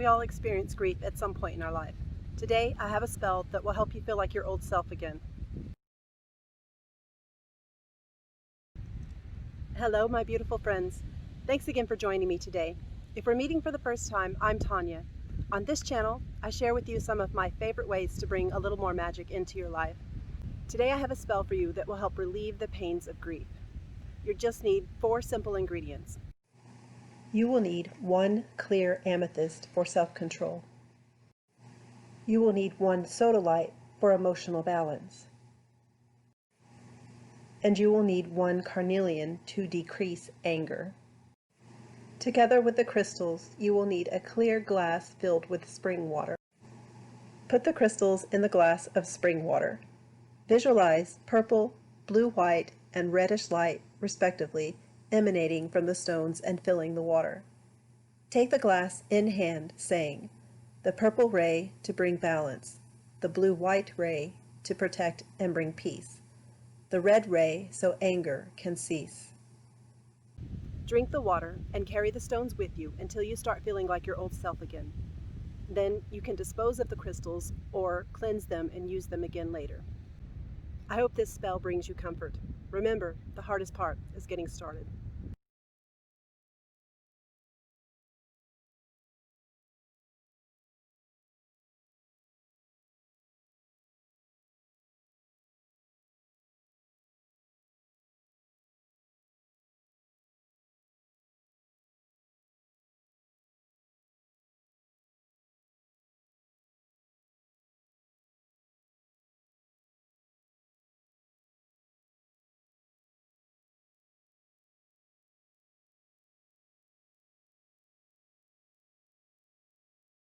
We all experience grief at some point in our life. Today, I have a spell that will help you feel like your old self again. Hello, my beautiful friends. Thanks again for joining me today. If we're meeting for the first time, I'm Tanya. On this channel, I share with you some of my favorite ways to bring a little more magic into your life. Today I have a spell for you that will help relieve the pains of grief. You just need 4 simple ingredients. You will need 1 clear amethyst for self-control. You will need 1 sodalite for emotional balance. And you will need 1 carnelian to decrease anger. Together with the crystals, you will need a clear glass filled with spring water. Put the crystals in the glass of spring water. Visualize purple, blue-white, and reddish light, respectively, emanating from the stones and filling the water. Take the glass in hand, saying, "The purple ray to bring balance, the blue-white ray to protect and bring peace, the red ray so anger can cease." Drink the water and carry the stones with you until you start feeling like your old self again. Then you can dispose of the crystals or cleanse them and use them again later. I hope this spell brings you comfort. Remember, the hardest part is getting started.